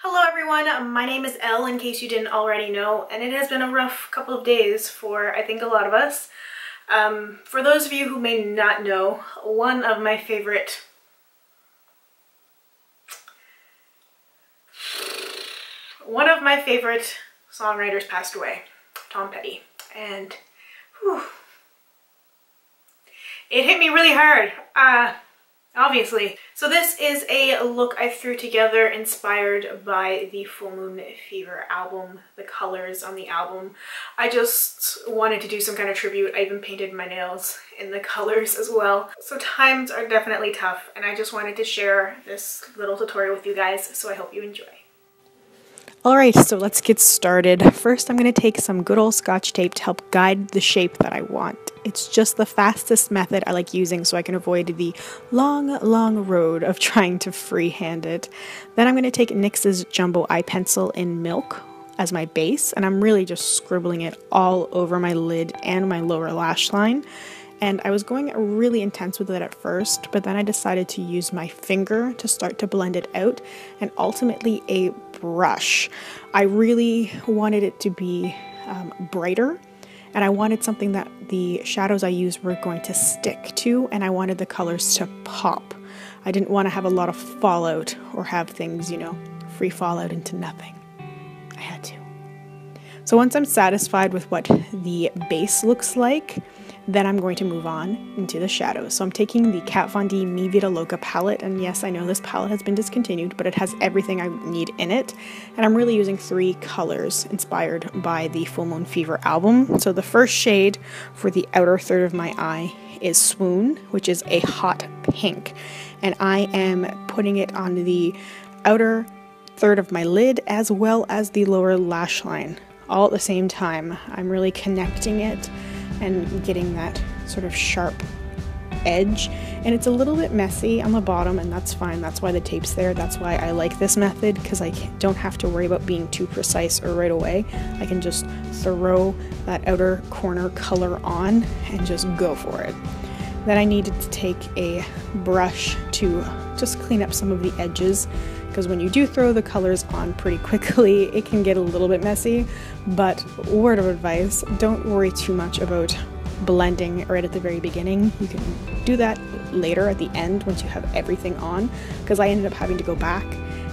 Hello everyone, my name is Elle in case you didn't already know, and it has been a rough couple of days for I think a lot of us. For those of you who may not know, one of my favorite songwriters passed away, Tom Petty, and whew, it hit me really hard. Obviously. So this is a look I threw together inspired by the Full Moon Fever album, the colors on the album. I just wanted to do some kind of tribute. I even painted my nails in the colors as well. So times are definitely tough, and I just wanted to share this little tutorial with you guys, so I hope you enjoy. Alright, so let's get started. First, I'm going to take some good old Scotch tape to help guide the shape that I want. It's just the fastest method I like using so I can avoid the long road of trying to freehand it. Then I'm going to take NYX's Jumbo Eye Pencil in Milk as my base, and I'm really just scribbling it all over my lid and my lower lash line. And I was going really intense with it at first, but then I decided to use my finger to start to blend it out, and ultimately a brush. I really wanted it to be brighter, and I wanted something that the shadows I used were going to stick to, and I wanted the colors to pop. I didn't want to have a lot of fallout or have things, you know, free fall out into nothing. I had to. So once I'm satisfied with what the base looks like, then I'm going to move on into the shadows. So I'm taking the Kat Von D Mi Vida Loca palette, and yes, I know this palette has been discontinued, but it has everything I need in it. And I'm really using 3 colors inspired by the Full Moon Fever album. So the first shade for the outer third of my eye is Swoon, which is a hot pink. And I am putting it on the outer third of my lid as well as the lower lash line, all at the same time. I'm really connecting it and getting that sort of sharp edge, and it's a little bit messy on the bottom, and that's fine. That's why the tape's there. That's why I like this method, because I don't have to worry about being too precise or right away. I can just throw that outer corner color on and just go for it. Then I needed to take a brush to just clean up some of the edges, because when you do throw the colors on pretty quickly, it can get a little bit messy. But word of advice, don't worry too much about blending right at the very beginning. You can do that later at the end once you have everything on, because I ended up having to go back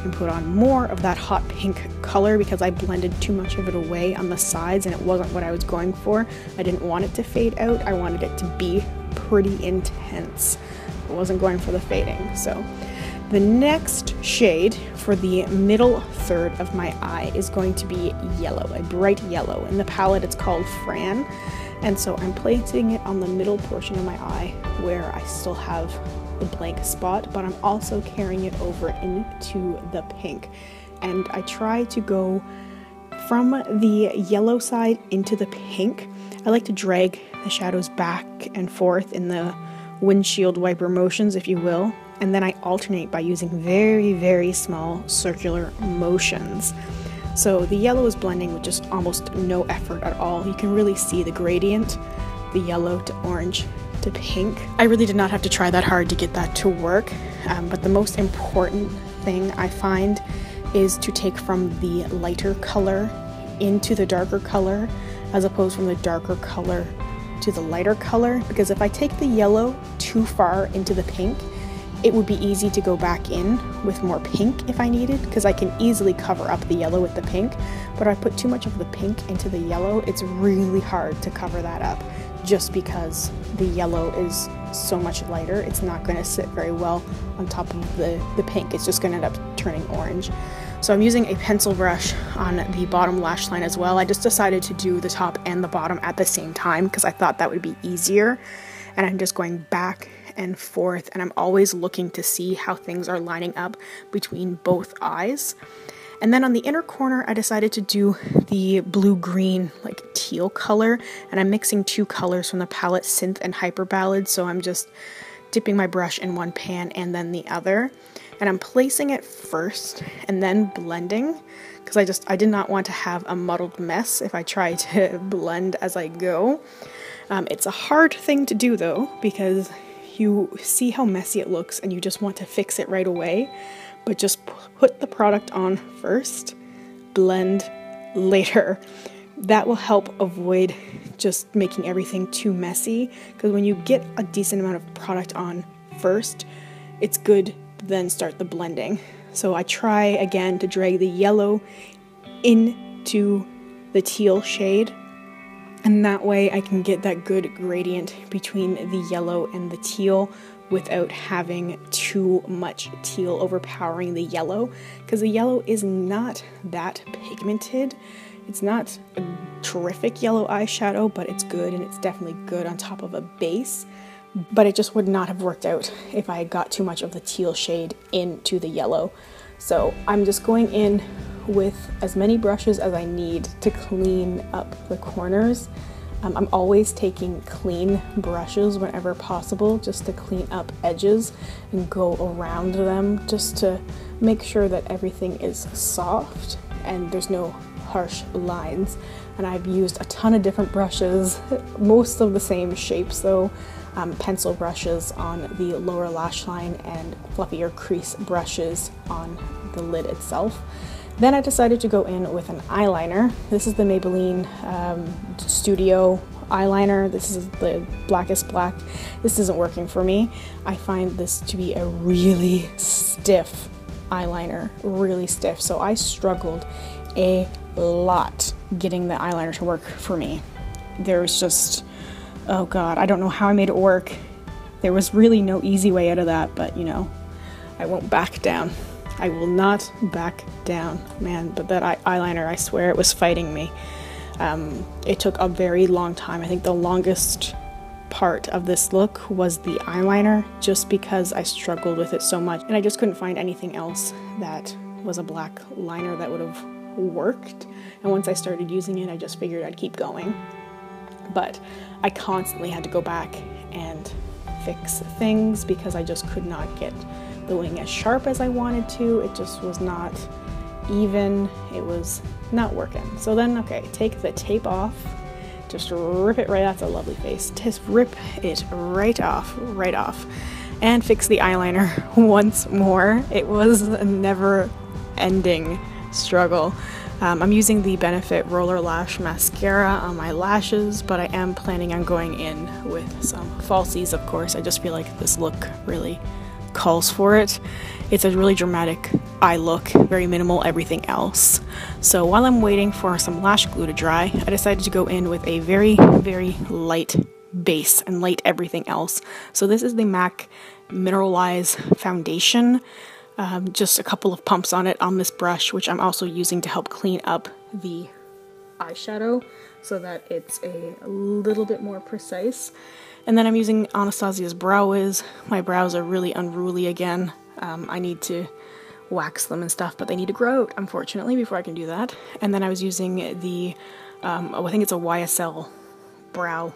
and put on more of that hot pink color because I blended too much of it away on the sides, and it wasn't what I was going for. I didn't want it to fade out. I wanted it to be pretty intense. I wasn't going for the fading. So the next shade for the middle third of my eye is going to be yellow, a bright yellow. In the palette it's called Fran, and so I'm placing it on the middle portion of my eye where I still have the blank spot, but I'm also carrying it over into the pink. And I try to go from the yellow side into the pink. I like to drag the shadows back and forth in the windshield wiper motions, if you will, and then I alternate by using very small circular motions. So the yellow is blending with just almost no effort at all. You can really see the gradient, the yellow to orange to pink. I really did not have to try that hard to get that to work, but the most important thing I find is to take from the lighter color into the darker color, as opposed from the darker color to the lighter color, because if I take the yellow too far into the pink, it would be easy to go back in with more pink if I needed, because I can easily cover up the yellow with the pink. But if I put too much of the pink into the yellow, it's really hard to cover that up, just because the yellow is so much lighter. It's not going to sit very well on top of the pink. It's just going to end up turning orange. So I'm using a pencil brush on the bottom lash line as well. I just decided to do the top and the bottom at the same time because I thought that would be easier. And I'm just going back and forth, and I'm always looking to see how things are lining up between both eyes. And then on the inner corner, I decided to do the blue-green, like teal color, and I'm mixing 2 colors from the palette Synth and Hyperballad, so I'm just dipping my brush in one pan and then the other. And I'm placing it first and then blending, because I did not want to have a muddled mess if I try to blend as I go. It's a hard thing to do though, because you see how messy it looks and you just want to fix it right away. but just put the product on first, blend later. That will help avoid just making everything too messy, because when you get a decent amount of product on first, it's good to then start the blending. So I try again to drag the yellow into the teal shade, and that way I can get that good gradient between the yellow and the teal without having too much teal overpowering the yellow, because the yellow is not that pigmented. It's not a terrific yellow eyeshadow, but it's good, and it's definitely good on top of a base. But it just would not have worked out if I had got too much of the teal shade into the yellow. So I'm just going in with as many brushes as I need to clean up the corners. I'm always taking clean brushes whenever possible, just to clean up edges and go around them, just to make sure that everything is soft and there's no harsh lines. And I've used a ton of different brushes, most of the same shapes though. Pencil brushes on the lower lash line and fluffier crease brushes on the lid itself. Then I decided to go in with an eyeliner. This is the Maybelline Studio eyeliner. This is the Blackest Black. This isn't working for me. I find this to be a really stiff eyeliner, really stiff. So I struggled a lot getting the eyeliner to work for me. There's just, oh God, I don't know how I made it work. There was really no easy way out of that, but you know, I won't back down. I will not back down, man. But that eyeliner, I swear it was fighting me. It took a very long time. I think the longest part of this look was the eyeliner, just because I struggled with it so much and I just couldn't find anything else that was a black liner that would have worked. And once I started using it, I just figured I'd keep going. But I constantly had to go back and fix things because I just could not get the wing as sharp as I wanted to. It just was not even. It was not working. So then, okay, take the tape off, just rip it right off. That's a lovely face. Just rip it right off, and fix the eyeliner once more. It was a never-ending struggle. I'm using the Benefit Roller Lash Mascara on my lashes, but I am planning on going in with some falsies, of course. I just feel like this look really calls for it. It's a really dramatic eye look, very minimal everything else. So while I'm waiting for some lash glue to dry, I decided to go in with a very, very light base and light everything else. So this is the MAC Mineralize Foundation. Just a couple of pumps on it on this brush, which I'm also using to help clean up the eyeshadow so that it's a little bit more precise. And then I'm using Anastasia's Brow Wiz. My brows are really unruly again. I need to wax them and stuff, but they need to grow out, unfortunately, before I can do that. And then I was using the, I think it's a YSL Brow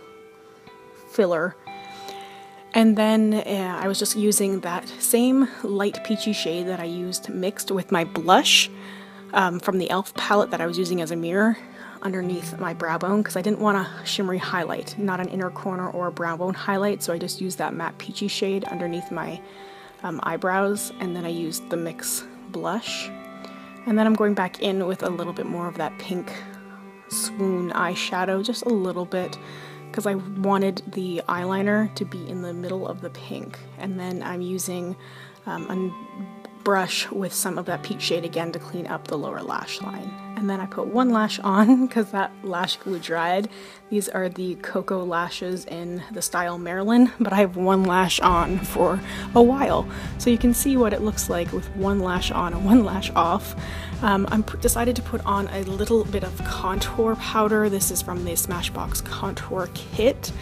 filler. And then I was just using that same light peachy shade that I used mixed with my blush from the e.l.f. palette that I was using as a mirror underneath my brow bone, because I didn't want a shimmery highlight, not an inner corner or a brow bone highlight, so I just used that matte peachy shade underneath my eyebrows, and then I used the mix blush. And then I'm going back in with a little bit more of that pink Swoon eyeshadow, just a little bit, because I wanted the eyeliner to be in the middle of the pink. And then I'm using a brush with some of that peach shade again to clean up the lower lash line. And then I put one lash on because that lash glue dried. These are the Koko lashes in the style Marilyn, but I have one lash on for a while. So you can see what it looks like with one lash on and one lash off. I decided to put on a little bit of contour powder. This is from the Smashbox contour kit.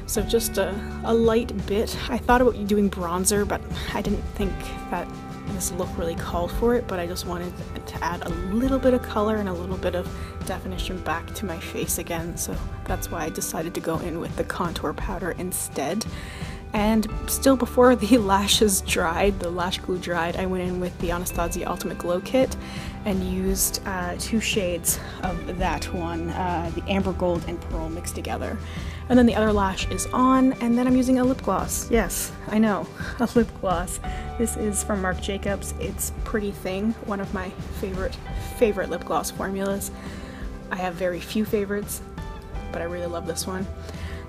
So just a light bit. I thought about doing bronzer, but I didn't think that this look really called for it, but I just wanted to add a little bit of color and a little bit of definition back to my face again, so that's why I decided to go in with the contour powder instead. And still before the lashes dried, the lash glue dried, I went in with the Anastasia Ultimate Glow Kit and used 2 shades of that one, the Amber Gold and Pearl mixed together. And then the other lash is on, and then I'm using a lip gloss. Yes, I know, a lip gloss. This is from Marc Jacobs. It's Pretty Thing, one of my favorite lip gloss formulas. I have very few favorites, but I really love this one.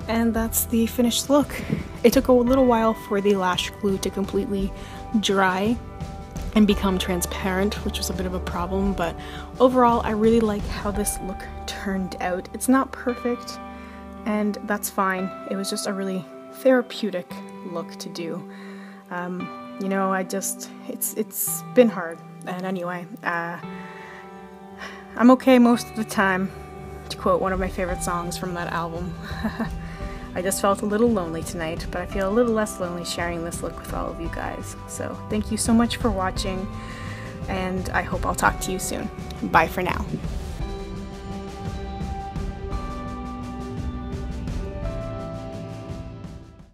And that's the finished look. It took a little while for the lash glue to completely dry and become transparent, which was a bit of a problem, but overall I really like how this look turned out. It's not perfect, and that's fine. It was just a really therapeutic look to do. You know, it's been hard. And anyway, I'm okay most of the time, to quote one of my favorite songs from that album. I just felt a little lonely tonight, but I feel a little less lonely sharing this look with all of you guys. So thank you so much for watching, and I hope I'll talk to you soon. Bye for now.